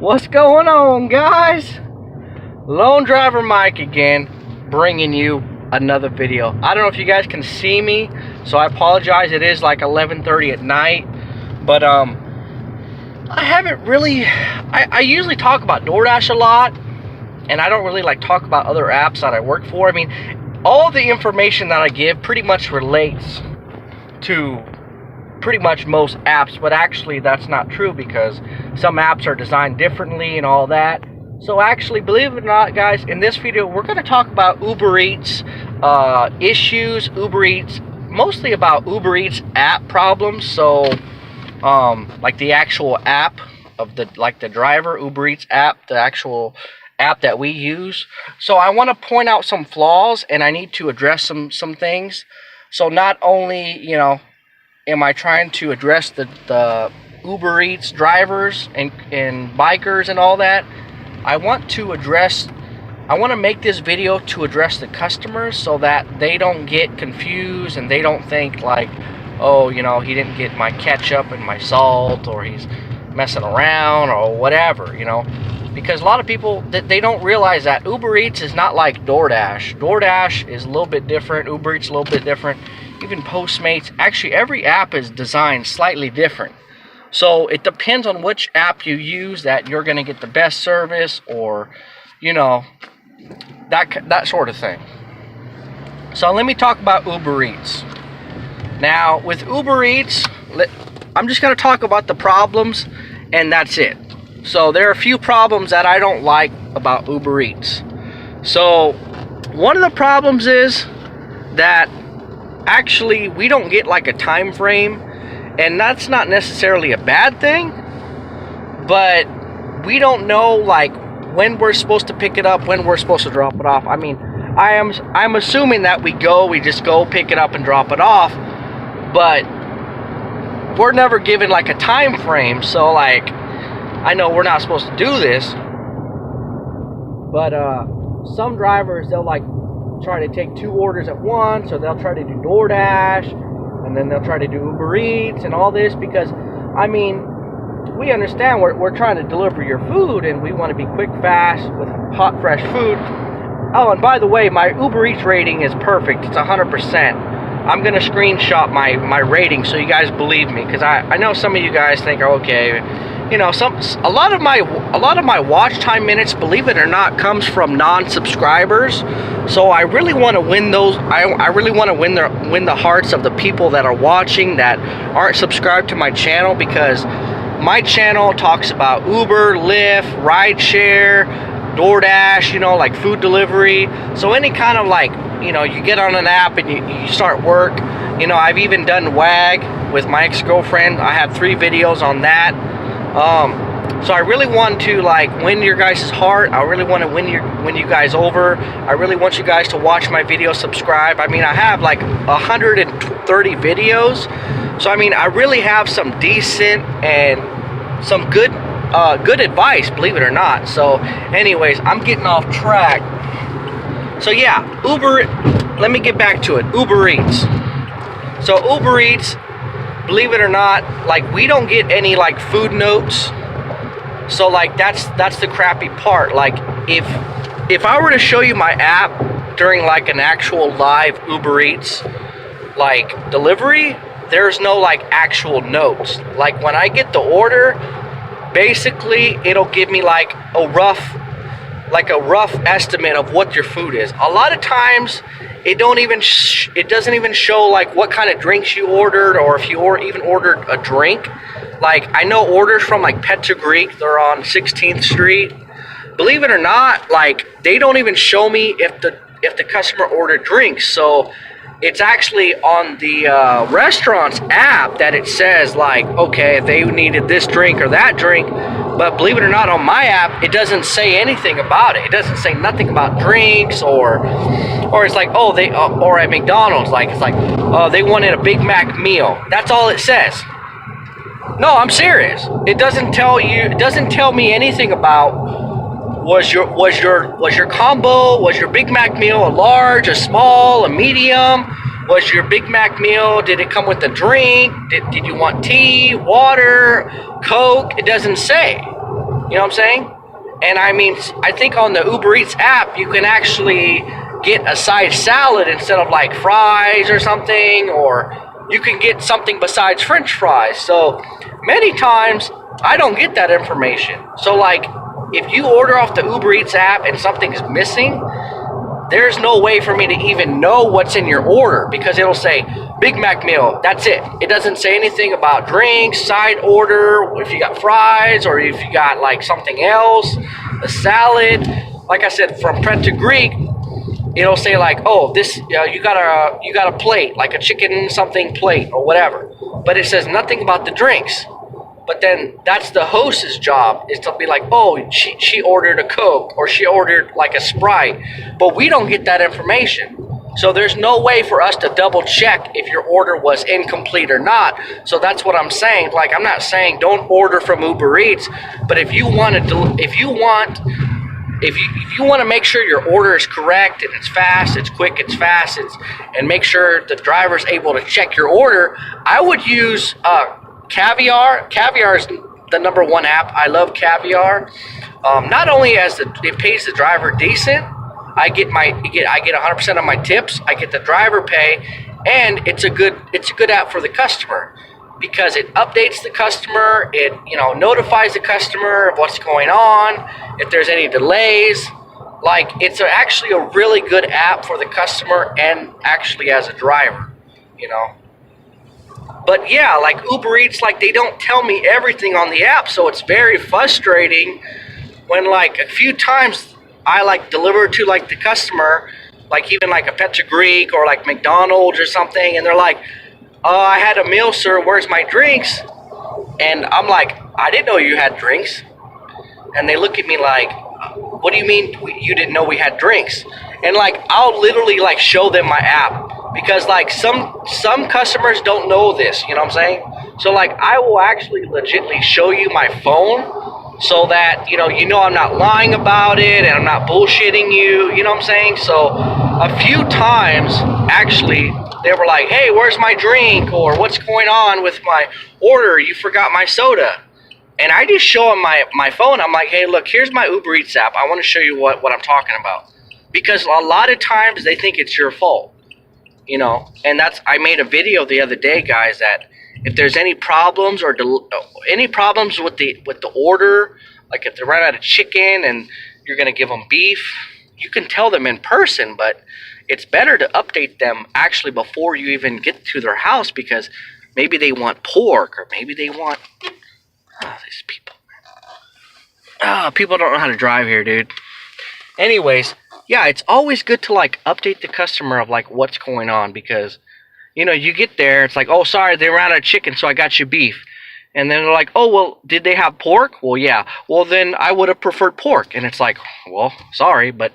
What's going on, guys? Lone Driver Mike again, bringing you another video. I don't know if you guys can see me, so I apologize. It is like 11:30 at night, but I haven't really. I usually talk about Doordash a lot, and I don't really like talk about other apps that I work for. I mean, all the information that I give pretty much relates to pretty much most apps, but actually that's not true because some apps are designed differently and all that. So actually, believe it or not, guys, in this video we're going to talk about Uber Eats issues, mostly about Uber Eats app problems. So like the actual app of the driver Uber Eats app, the actual app that we use. So I want to point out some flaws, and I need to address some things. So not only, you know, am I trying to address the Uber Eats drivers and bikers and all that, I want to make this video to address the customers so that they don't get confused and they don't think like, oh, you know, he didn't get my ketchup and my salt, or he's messing around or whatever, you know. Because a lot of people, they don't realize that Uber Eats is not like Doordash. Doordash is a little bit different. Uber Eats a little bit different. Even Postmates. Actually, every app is designed slightly different. So it depends on which app you use that you're going to get the best service, or, you know, that sort of thing. So let me talk about Uber Eats. Now, with Uber Eats, I'm just going to talk about the problems, and that's it. So there are a few problems that I don't like about Uber Eats. So one of the problems is that actually we don't get like a time frame, and that's not necessarily a bad thing, but we don't know like when we're supposed to pick it up, when we're supposed to drop it off. I mean, I'm assuming that we just go pick it up and drop it off, but we're never given like a time frame. So like, I know we're not supposed to do this, but some drivers, they'll like try to take 2 orders at once, or they'll try to do Doordash, and then they'll try to do Uber Eats and all this, because I mean, we understand we're trying to deliver your food, and we want to be quick, fast with hot, fresh food. Oh, and by the way, my Uber Eats rating is perfect. It's 100%. I'm gonna screenshot my rating so you guys believe me, because I know some of you guys think, okay, you know, a lot of my watch time minutes, believe it or not, comes from non-subscribers. So I really want to win those. I really want to win the hearts of the people that are watching that aren't subscribed to my channel, because my channel talks about Uber, Lyft, rideshare, Doordash, you know, like food delivery. So any kind of like, you know, you get on an app and you start work. You know, I've even done WAG with my ex-girlfriend. I have 3 videos on that. So I really want to like win your guys' heart. I really want to win you guys over. I really want you guys to watch my videos, subscribe. I mean, I have like 130 videos. So I mean, I really have some decent and some good advice, believe it or not. So anyways, I'm getting off track. So yeah, let me get back to it. Uber Eats. So Uber Eats, believe it or not, like we don't get any like food notes. So like that's the crappy part. Like if I were to show you my app during like an actual live Uber Eats like delivery, there's no like actual notes. Like when I get the order, basically it'll give me like a rough estimate of what your food is. A lot of times it doesn't even show like what kind of drinks you ordered, or if you even ordered a drink. Like I know orders from like Pet to Greek, they're on 16th Street. Believe it or not, like they don't even show me if the customer ordered drinks. So it's actually on the restaurant's app that it says like, okay, if they needed this drink or that drink. But believe it or not, on my app, it doesn't say anything about it. It doesn't say nothing about drinks, or it's like, oh, or at McDonald's, like it's like, oh, they wanted a Big Mac meal. That's all it says. No, I'm serious. It doesn't tell me anything about was your combo, was your Big Mac meal a large, a small, a medium? Was your Big Mac meal, did it come with a drink? Did you want tea, water, Coke? It doesn't say. You know what I'm saying? And I mean, I think on the Uber Eats app, you can actually get a side salad instead of like fries or something, or you can get something besides French fries. So many times I don't get that information. So like, if you order off the Uber Eats app and something's missing, there's no way for me to even know what's in your order, because it'll say Big Mac meal, that's it. It doesn't say anything about drinks, side order, if you got fries, or if you got like something else, a salad. Like I said, from Pret to Greek, it'll say like, oh, this you got a plate, like a chicken something plate or whatever. But it says nothing about the drinks. But then that's the host's job, is to be like, oh, she ordered a Coke, or she ordered like a Sprite. But we don't get that information. So there's no way for us to double check if your order was incomplete or not. So that's what I'm saying. Like, I'm not saying don't order from Uber Eats, but if you want to make sure your order is correct and it's fast, it's quick, it's fast, and make sure the driver's able to check your order, I would use Caviar. Caviar is the #1 app. I love Caviar. Not only as it pays the driver decent, I get 100% of my tips. I get the driver pay, and it's a good app for the customer, because it updates the customer. It notifies the customer of what's going on, if there's any delays. Like, it's actually a really good app for the customer and actually as a driver, But yeah, like Uber Eats, like they don't tell me everything on the app, so it's very frustrating when like a few times I like deliver to like the customer, like even like a Pret to Greek or like McDonald's or something, and they're like, I had a meal, sir, where's my drinks? And I'm like, I didn't know you had drinks. And they look at me like, what do you mean you didn't know we had drinks? And like, I'll literally like show them my app, because like some customers don't know this, you know what I'm saying? So like, I will actually legitimately show you my phone, so that you know I'm not lying about it and I'm not bullshitting you, you know what I'm saying? So a few times actually they were like, hey, where's my drink, or what's going on with my order, you forgot my soda. And I just show them my phone. I'm like, hey, look, here's my Uber Eats app. I want to show you what I'm talking about. Because a lot of times they think it's your fault, And I made a video the other day, guys, that if there's any problems or any problems with the order, like if they run out of chicken and you're going to give them beef, you can tell them in person, but it's better to update them actually before you even get to their house, because maybe they want pork, or maybe they want... these people. People don't know how to drive here, dude. Anyways, yeah, it's always good to like update the customer of like what's going on, because you get there, it's like, oh, sorry, they ran out of chicken, so I got you beef. And then they're like, oh, well, did they have pork? Well, yeah. Well, then I would have preferred pork. And it's like, well, sorry, but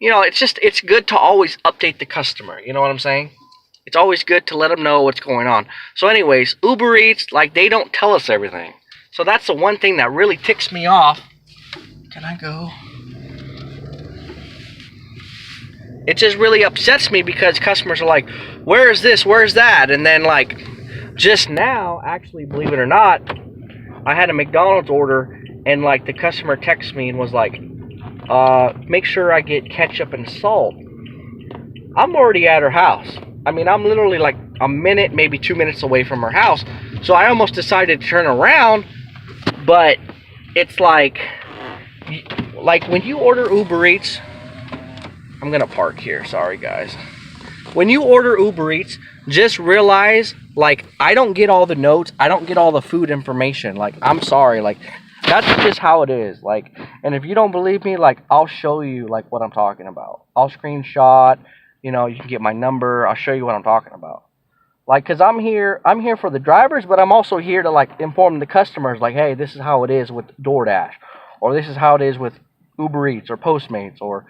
it's good to always update the customer. You know what I'm saying? It's always good to let them know what's going on. So anyways, Uber Eats, like, they don't tell us everything. So that's the one thing that really ticks me off. Can I go? It just really upsets me, because customers are like, where is this? Where is that? And then like just now, actually, believe it or not, I had a McDonald's order, and like the customer texted me and was like, make sure I get ketchup and salt. I'm already at her house. I mean, I'm literally like a minute, maybe 2 minutes away from her house. So I almost decided to turn around. But it's like when you order Uber Eats, I'm gonna park here, sorry guys. When you order Uber Eats, just realize, like, I don't get all the notes, I don't get all the food information. Like, I'm sorry, like, that's just how it is. Like, and if you don't believe me, like, I'll show you like what I'm talking about. I'll screenshot, you can get my number, I'll show you what I'm talking about. Like, because I'm here for the drivers, but I'm also here to, like, inform the customers, like, hey, this is how it is with Doordash, or this is how it is with Uber Eats, or Postmates, or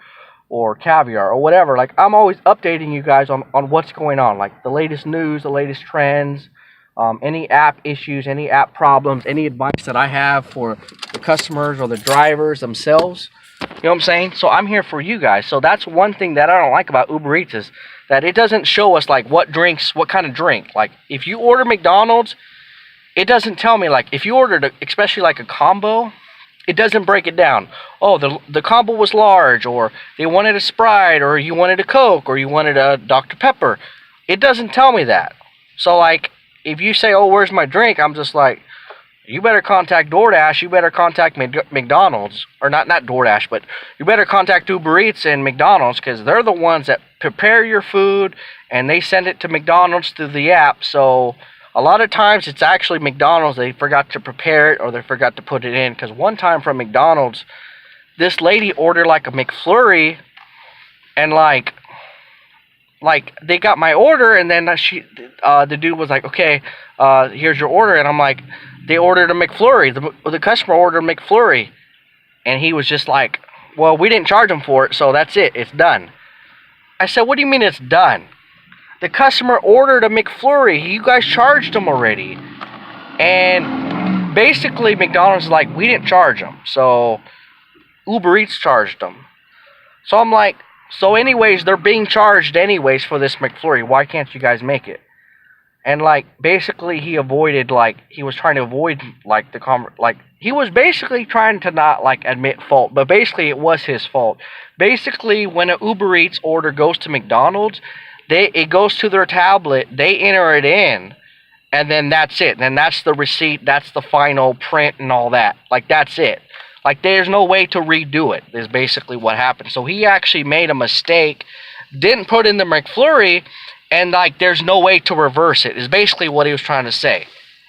Caviar, or whatever. Like, I'm always updating you guys on what's going on, like, the latest news, the latest trends, any app issues, any app problems, any advice that I have for the customers or the drivers themselves. You know what I'm saying? So I'm here for you guys. So that's one thing that I don't like about Uber Eats, is that it doesn't show us like what kind of drink. Like, if you order McDonald's, it doesn't tell me, like, if you ordered especially like a combo, It doesn't break it down. Oh, the combo was large, or they wanted a Sprite, or you wanted a Coke, or you wanted a Dr. Pepper. It doesn't tell me that. So, like, if you say, oh, where's my drink? I'm just like, you better contact Doordash. You better contact McDonald's. Or not Doordash, but you better contact Uber Eats and McDonald's, because they're the ones that prepare your food, and they send it to McDonald's through the app. So a lot of times it's actually McDonald's. They forgot to prepare it, or they forgot to put it in. Because one time from McDonald's, this lady ordered like a McFlurry, and like they got my order, and then the dude was like, okay, here's your order. And I'm like, they ordered a McFlurry. The customer ordered a McFlurry. And he was just like, well, we didn't charge him for it, so that's it. It's done. I said, what do you mean it's done? The customer ordered a McFlurry. You guys charged him already. And basically, McDonald's is like, we didn't charge him. So Uber Eats charged them. So I'm like, so anyways, they're being charged anyways for this McFlurry. Why can't you guys make it? And like, basically he was trying to avoid like he was basically trying to not like admit fault, but basically it was his fault. Basically, when an Uber Eats order goes to McDonald's, it goes to their tablet, they enter it in, and then that's it. And that's the receipt, that's the final print and all that. Like, that's it. Like, there's no way to redo it, is basically what happened. So he actually made a mistake, didn't put in the McFlurry, and like, there's no way to reverse it, is basically what he was trying to say.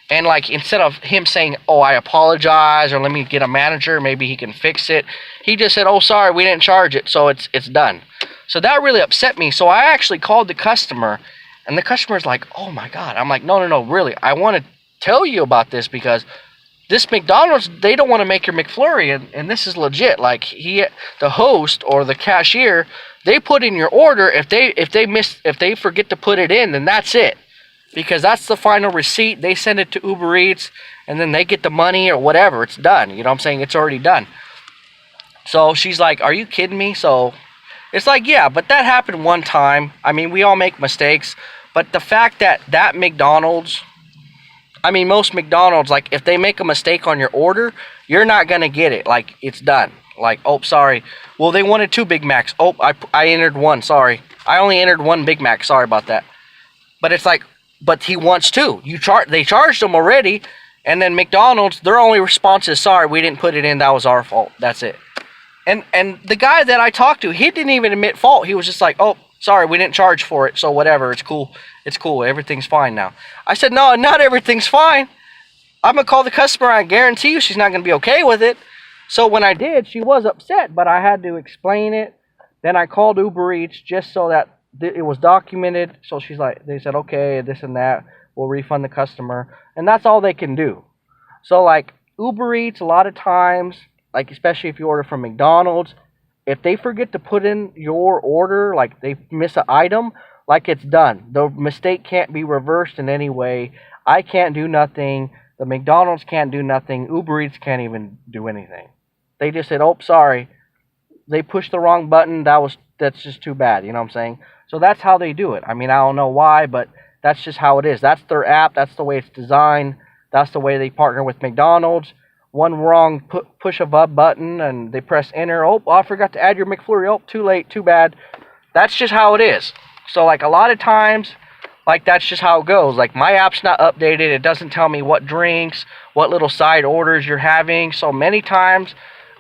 And like, instead of him saying, oh, I apologize, or let me get a manager, maybe he can fix it, he just said, oh, sorry, we didn't charge it, so it's done. So that really upset me. So I actually called the customer, and the customer's like, oh my God. I'm like, no, really, I want to tell you about this, because this McDonald's, they don't want to make your McFlurry, and this is legit. Like, the host or the cashier, they put in your order. If they forget to put it in, then that's it, because that's the final receipt. They send it to Uber Eats, and then they get the money or whatever. It's done. You know what I'm saying? It's already done. So she's like, are you kidding me? So it's like, yeah, but that happened one time. I mean, we all make mistakes, but the fact that McDonald's, I mean, most McDonald's, like, if they make a mistake on your order, you're not going to get it. Like, it's done. Like, oh, sorry. Well, they wanted 2 Big Macs. Oh, I entered 1. Sorry. I only entered 1 Big Mac. Sorry about that. But it's like, but he wants 2. They charged him already. And then McDonald's, their only response is, sorry, we didn't put it in. That was our fault. That's it. And the guy that I talked to, he didn't even admit fault. He was just like, oh, sorry, we didn't charge for it. So whatever. It's cool. It's cool. Everything's fine now. I said, no, not everything's fine. I'm going to call the customer. I guarantee you she's not going to be okay with it. So when I did, she was upset, but I had to explain it. Then I called Uber Eats just so that it was documented. So she's like, they said, okay, this and that. We'll refund the customer. And that's all they can do. So like, Uber Eats, a lot of times, like, especially if you order from McDonald's, if they forget to put in your order, like they miss an item, like, it's done. The mistake can't be reversed in any way. I can't do nothing. The McDonald's can't do nothing. Uber Eats can't even do anything. They just said, oh, sorry. They pushed the wrong button. That's just too bad. You know what I'm saying? So that's how they do it. I mean, I don't know why, but that's just how it is. That's their app. That's the way it's designed. That's the way they partner with McDonald's. One wrong push of a button, and they press enter. Oh, I forgot to add your McFlurry. Oh, too late. Too bad. That's just how it is. So, like, a lot of times, like, that's just how it goes. Like, my app's not updated. It doesn't tell me what drinks, what little side orders you're having. So many times,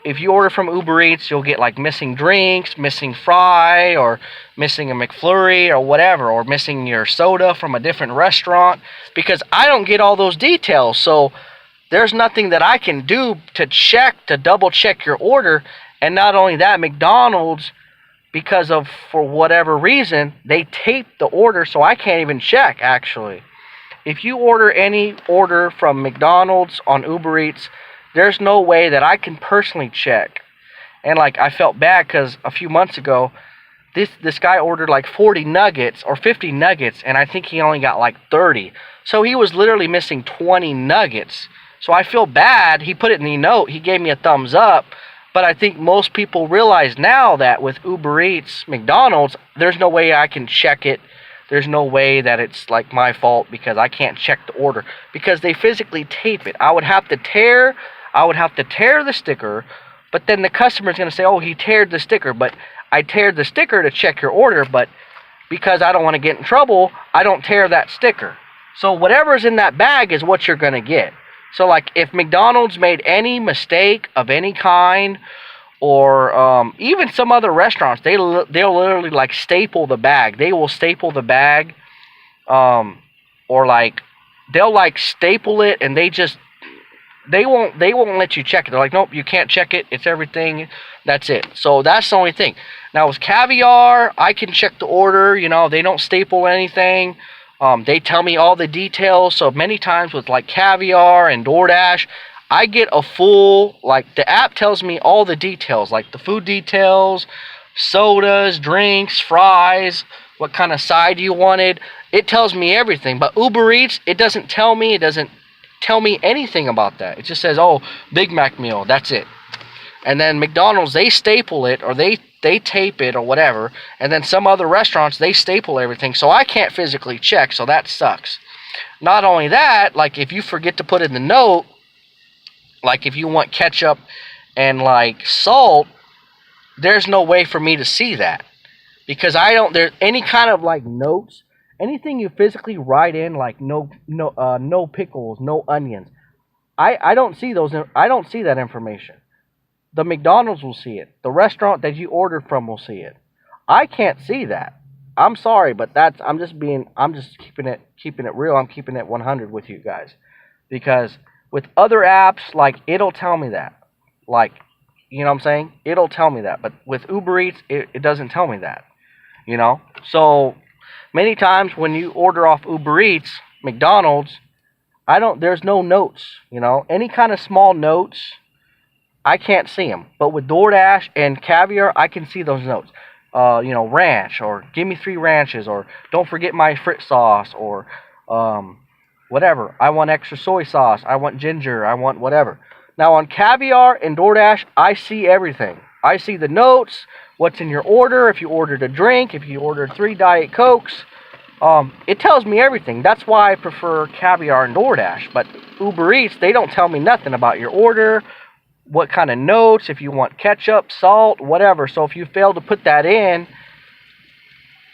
if you order from Uber Eats, you'll get, like, missing drinks, missing fry, or missing a McFlurry, or whatever, or missing your soda from a different restaurant, because I don't get all those details. So there's nothing that I can do to double check your order. And not only that, McDonald's, because of, for whatever reason, they tape the order, so I can't even check, actually. If you order any order from McDonald's on Uber Eats, there's no way that I can personally check. And, like, I felt bad because a few months ago, this guy ordered like 40 nuggets or 50 nuggets, and I think he only got like 30. So he was literally missing 20 nuggets. So I feel bad. He put it in the note. He gave me a thumbs up. But I think most people realize now that with Uber Eats, McDonald's, there's no way I can check it. There's no way that it's like my fault because I can't check the order because they physically tape it. I would have to tear I would have to tear the sticker, but then the customer's going to say, oh, he teared the sticker, but I teared the sticker to check your order, but because I don't want to get in trouble, I don't tear that sticker. So whatever's in that bag is what you're going to get. So like if McDonald's made any mistake of any kind, or even some other restaurants, they'll literally like staple the bag. They will staple the bag, or like they'll like staple it, and they won't let you check it. They're like, nope, you can't check it. It's everything. That's it. So that's the only thing. Now with caviar, I can check the order. You know, they don't staple anything. They tell me all the details. So many times with like caviar and Doordash, I get a full, like the app tells me all the details, like the food details, sodas, drinks, fries, what kind of side you wanted. It tells me everything. But Uber Eats, it doesn't tell me. It doesn't tell me anything about that. It just says, oh, Big Mac meal. That's it. And then McDonald's, they staple it, or they tape it, or whatever. And then some other restaurants, they staple everything. So I can't physically check, so that sucks. Not only that, like if you forget to put in the note, like if you want ketchup and like salt, there's no way for me to see that. Because there's any kind of like notes, anything you physically write in, like no pickles, no onions. I don't see those. I don't see that information. The McDonald's will see it. The restaurant that you ordered from will see it. I can't see that. I'm sorry, but I'm just keeping it real. I'm keeping it 100 with you guys. Because with other apps, like it'll tell me that. Like, you know what I'm saying? It'll tell me that. But with Uber Eats, it doesn't tell me that. You know? So many times when you order off Uber Eats, McDonald's, there's no notes, you know? Any kind of small notes, I can't see them. But with DoorDash and caviar, I can see those notes. You know, ranch, or give me 3 ranches, or don't forget my frit sauce, or whatever. I want extra soy sauce. I want ginger. I want whatever. Now on caviar and DoorDash, I see everything. I see the notes, what's in your order, if you ordered a drink, if you ordered 3 Diet Cokes. It tells me everything. That's why I prefer caviar and DoorDash. But Uber Eats, they don't tell me nothing about your order, what kind of notes, if you want ketchup, salt, whatever. So if you fail to put that in,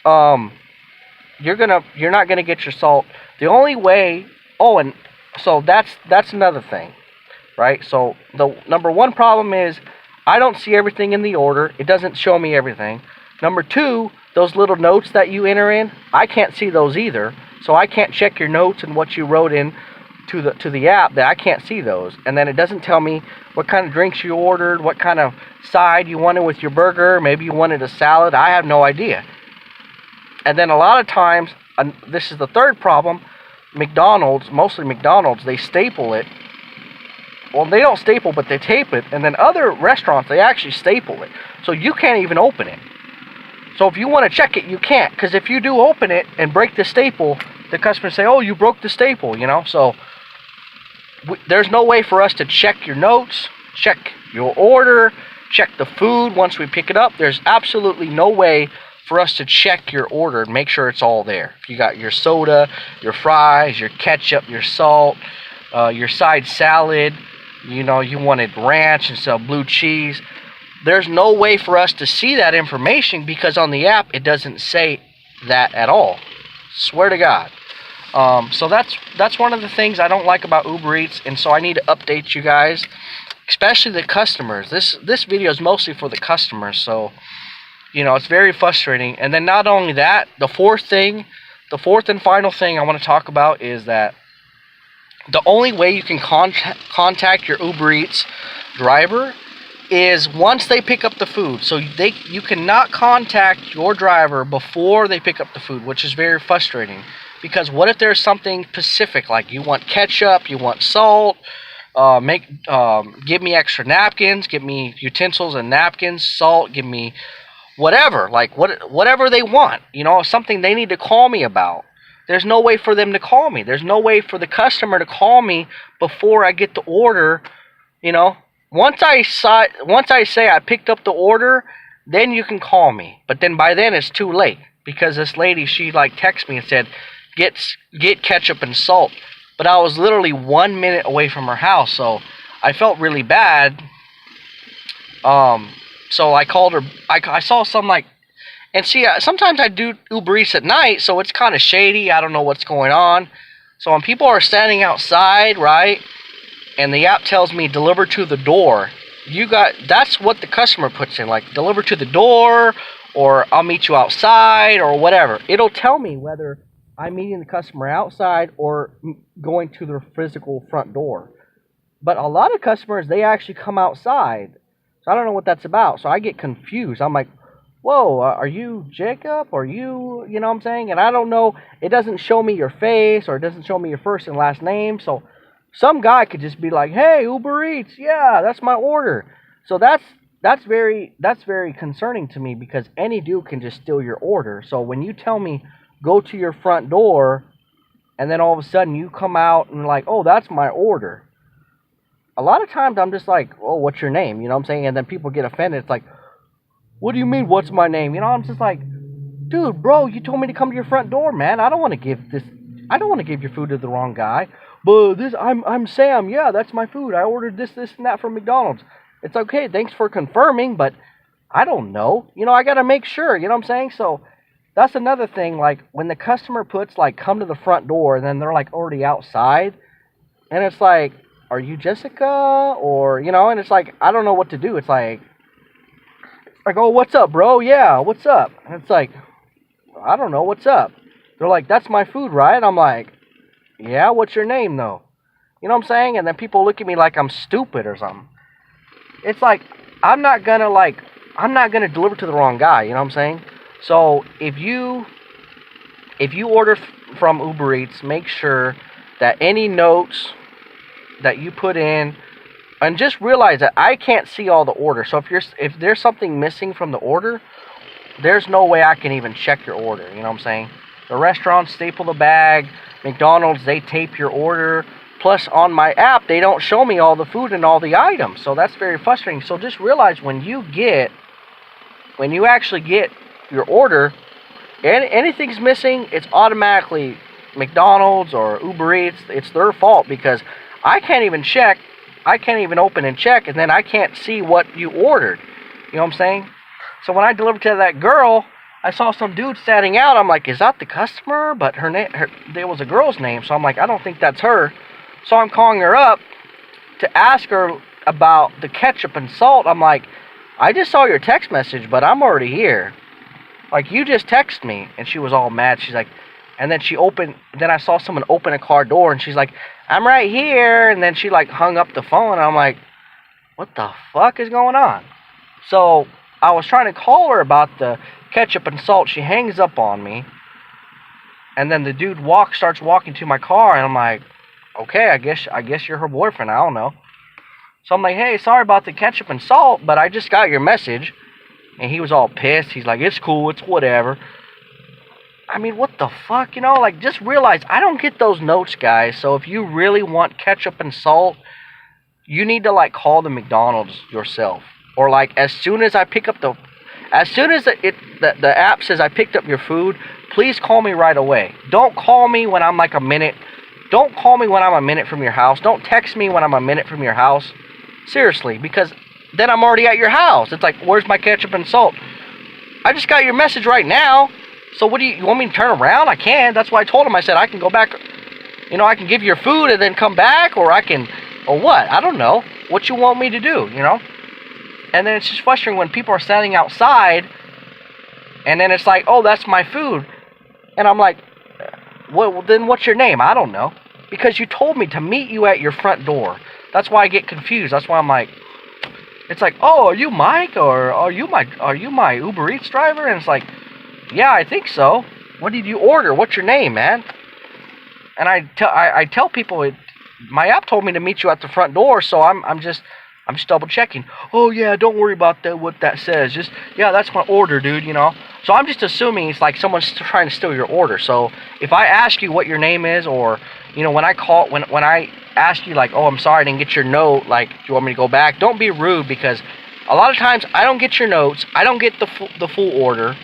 you're not gonna get your salt. The only way, and so that's another thing, right? So the number one problem is I don't see everything in the order. It doesn't show me everything. Number 2, those little notes that you enter in, I can't see those either. So I can't check your notes and what you wrote in to the app. That I can't see those. And then it doesn't tell me what kind of drinks you ordered, what kind of side you wanted with your burger. Maybe you wanted a salad. I have no idea. And then a lot of times, this is the third problem, McDonald's, mostly McDonald's, they staple it. Well, they don't staple, but they tape it. And then other restaurants, they actually staple it. So you can't even open it. So if you want to check it, you can't. Because if you do open it and break the staple, the customers say, oh, you broke the staple, you know. So there's no way for us to check your notes, check your order, check the food once we pick it up. There's absolutely no way for us to check your order and make sure it's all there. If you got your soda, your fries, your ketchup, your salt, your side salad, you know, you wanted ranch instead of blue cheese. There's no way for us to see that information because on the app it doesn't say that at all. Swear to God. So that's one of the things I don't like about Uber Eats, and so I need to update you guys, especially the customers. This video is mostly for the customers, so you know it's very frustrating. And then not only that, the fourth and final thing I want to talk about is that the only way you can contact your Uber Eats driver is once they pick up the food. So you cannot contact your driver before they pick up the food, which is very frustrating. Because what if there's something specific, like you want ketchup, you want salt, give me extra napkins, give me utensils and napkins, salt, give me whatever, like whatever they want, you know, something they need to call me about. There's no way for them to call me. There's no way for the customer to call me before I get the order, you know. Once I say I picked up the order, then you can call me. But then by then it's too late because this lady, she like texted me and said, get ketchup and salt. But I was literally 1 minute away from her house, so I felt really bad. So I called her. I saw some like, and see, sometimes I do Uber Eats at night, so it's kind of shady. I don't know what's going on. So when people are standing outside, right, and the app tells me deliver to the door, that's what the customer puts in, like deliver to the door, or I'll meet you outside, or whatever. It'll tell me whether I'm meeting the customer outside or going to their physical front door. But a lot of customers, they actually come outside. So I don't know what that's about. So I get confused. I'm like, whoa, are you Jacob? Are you know what I'm saying? And I don't know. It doesn't show me your face, or it doesn't show me your first and last name. So some guy could just be like, hey, Uber Eats, yeah, that's my order. So that's very concerning to me, because any dude can just steal your order. So when you tell me go to your front door, and then all of a sudden you come out and like, oh, that's my order. A lot of times I'm just like, oh, what's your name? You know what I'm saying? And then people get offended. It's like, what do you mean, what's my name? You know, I'm just like, dude, bro, you told me to come to your front door, man. I don't want to give your food to the wrong guy. But I'm Sam. Yeah, that's my food. I ordered this, and that from McDonald's. It's okay. Thanks for confirming, but I don't know. You know, I got to make sure. You know what I'm saying? So that's another thing. Like when the customer puts like come to the front door, and then they're like already outside, and it's like, are you Jessica? Or, you know, and it's like, I don't know what to do. It's like, oh, what's up, bro? Yeah, what's up? And it's like, I don't know, what's up? They're like, that's my food, right? I'm like, yeah, what's your name, though? You know what I'm saying? And then people look at me like I'm stupid or something. It's like, I'm not gonna deliver to the wrong guy, you know what I'm saying? So, if you order from Uber Eats, make sure that any notes that you put in, and just realize that I can't see all the order. So if there's something missing from the order, there's no way I can even check your order. You know what I'm saying? The restaurants staple the bag. McDonald's, they tape your order. Plus, on my app, they don't show me all the food and all the items. So that's very frustrating. So just realize when you actually get your order, and anything's missing, it's automatically McDonald's or Uber Eats. It's their fault, because I can't even check. I can't even open and check, and then I can't see what you ordered. You know what I'm saying? So when I delivered to that girl, I saw some dude standing out. I'm like, is that the customer? But there was a girl's name, so I'm like, I don't think that's her. So I'm calling her up to ask her about the ketchup and salt. I'm like, I just saw your text message, but I'm already here. Like, you just texted me. And she was all mad. She's like, and then then I saw someone open a car door, and she's like, I'm right here. And then she like hung up the phone, and I'm like, what the fuck is going on? So I was trying to call her about the ketchup and salt. She hangs up on me, and then the dude starts walking to my car, and I'm like, okay, I guess you're her boyfriend. I don't know. So I'm like, hey, sorry about the ketchup and salt, but I just got your message. And he was all pissed. He's like, it's cool, it's whatever. I mean, what the fuck, you know? Like, just realize, I don't get those notes, guys. So if you really want ketchup and salt, you need to, like, call the McDonald's yourself. Or, like, as soon as the app says I picked up your food, please call me right away. Don't call me when I'm, like, a minute. Don't call me when I'm a minute from your house. Don't text me when I'm a minute from your house. Seriously, because then I'm already at your house. It's like, where's my ketchup and salt? I just got your message right now. So what do you want me to turn around? I can. That's why I told him. I said, I can go back. You know, I can give you your food and then come back, or what? I don't know. What you want me to do, you know? And then it's just frustrating when people are standing outside, and then it's like, oh, that's my food. And I'm like, well, then what's your name? I don't know. Because you told me to meet you at your front door. That's why I get confused. That's why I'm like, it's like, oh, are you Mike? Or are you my Uber Eats driver? And it's like, yeah, I think so. What did you order? What's your name, man? And I tell people, my app told me to meet you at the front door, so I'm just double checking. Oh yeah, don't worry about that. What that says. Just, yeah, that's my order, dude. You know. So I'm just assuming it's like someone's trying to steal your order. So if I ask you what your name is, or you know, when I ask you like, oh, I'm sorry, I didn't get your note. Like, do you want me to go back? Don't be rude, because a lot of times I don't get your notes. I don't get the full order.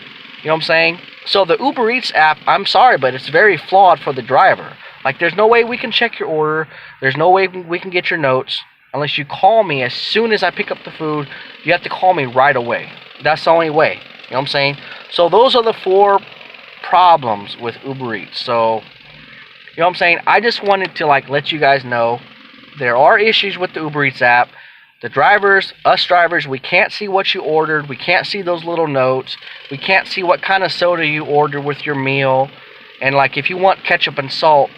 You know what I'm saying? So the Uber Eats app, I'm sorry, but it's very flawed for the driver. Like, there's no way we can check your order. There's no way we can get your notes. unless you call me as soon as I pick up the food. You have to call me right away. That's the only way. You know what I'm saying? So those are the 4 problems with Uber Eats. So, you know what I'm saying? I just wanted to like let you guys know there are issues with the Uber Eats app. The drivers, us drivers, we can't see what you ordered. We can't see those little notes. We can't see what kind of soda you ordered with your meal. And like if you want ketchup and salt,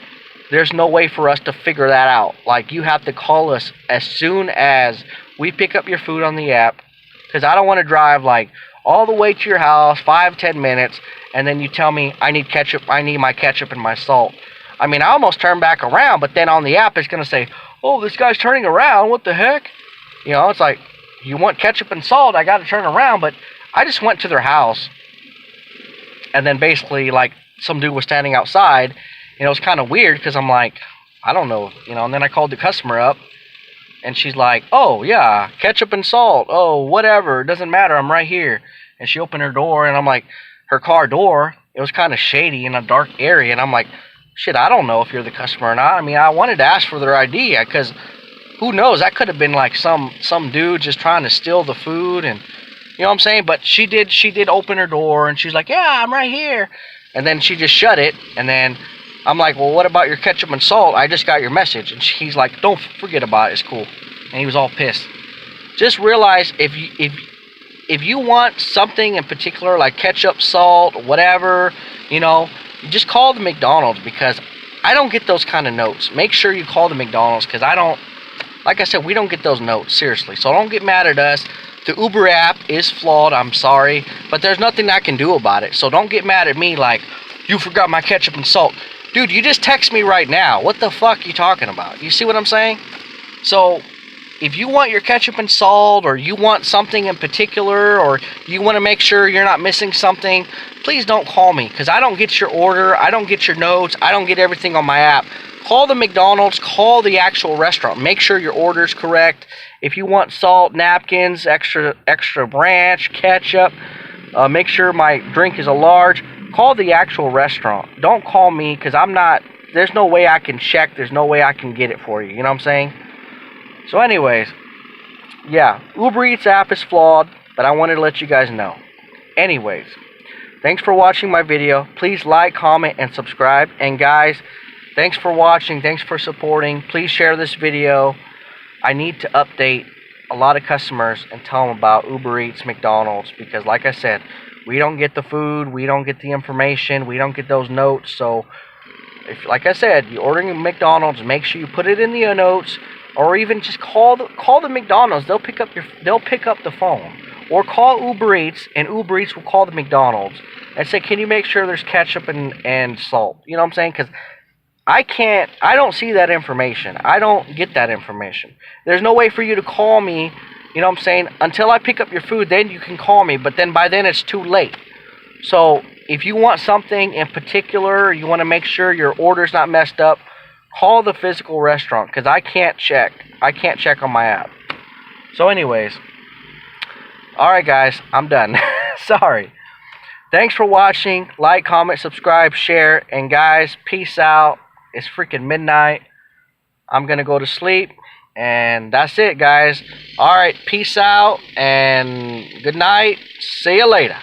there's no way for us to figure that out. Like you have to call us as soon as we pick up your food on the app, because I don't want to drive like all the way to your house, 5-10 minutes, and then you tell me I need ketchup, I need my ketchup and my salt. I mean, I almost turned back around, but then on the app it's going to say, oh, this guy's turning around, what the heck? You know, it's like, you want ketchup and salt, I got to turn around, but I just went to their house, and then basically, like, some dude was standing outside, and it was kind of weird, because I'm like, I don't know, you know, and then I called the customer up, and she's like, oh, yeah, ketchup and salt, oh, whatever, it doesn't matter, I'm right here. And she opened her door, and I'm like, her car door, it was kind of shady in a dark area, and I'm like, shit, I don't know if you're the customer or not. I mean, I wanted to ask for their ID, because who knows, that could have been like some dude just trying to steal the food, and you know what I'm saying? But she did open her door, and she's like, yeah, I'm right here. And then she just shut it, and then I'm like, well, what about your ketchup and salt? I just got your message. And he's like, don't forget about it, it's cool. And he was all pissed. Just realize if you want something in particular, like ketchup, salt, whatever, you know, you just call the McDonald's, because I don't get those kind of notes. Make sure you call the McDonald's, because I don't, like I said, we don't get those notes, seriously. So don't get mad at us. The Uber app is flawed, I'm sorry, but there's nothing I can do about it. So don't get mad at me like, you forgot my ketchup and salt. Dude, you just text me right now. What the fuck are you talking about? You see what I'm saying? So if you want your ketchup and salt, or you want something in particular, or you want to make sure you're not missing something, please don't call me, because I don't get your order, I don't get your notes, I don't get everything on my app. Call the McDonald's, call the actual restaurant. Make sure your order's correct. If you want salt, napkins, extra ranch, ketchup, make sure my drink is a large. Call the actual restaurant. Don't call me, because there's no way I can check. There's no way I can get it for you. You know what I'm saying? So anyways, yeah, Uber Eats app is flawed, but I wanted to let you guys know. Anyways, thanks for watching my video. Please like, comment, and subscribe. And guys, thanks for watching. Thanks for supporting. Please share this video. I need to update a lot of customers and tell them about Uber Eats, McDonald's, because like I said, we don't get the food, we don't get the information, we don't get those notes. So, if, like I said, you're ordering McDonald's, make sure you put it in the notes, or even just call the McDonald's. They'll pick up the phone, or call Uber Eats, and Uber Eats will call the McDonald's and say, can you make sure there's ketchup and salt? You know what I'm saying? Because I don't see that information. I don't get that information. There's no way for you to call me, you know what I'm saying, until I pick up your food, then you can call me, but then by then it's too late. So if you want something in particular, you want to make sure your order's not messed up, call the physical restaurant, because I can't check on my app. So anyways, alright guys, I'm done. Sorry. Thanks for watching. Like, comment, subscribe, share, and guys, peace out. It's freaking midnight. I'm gonna go to sleep, and that's it, guys. Alright, peace out, and good night. See you later.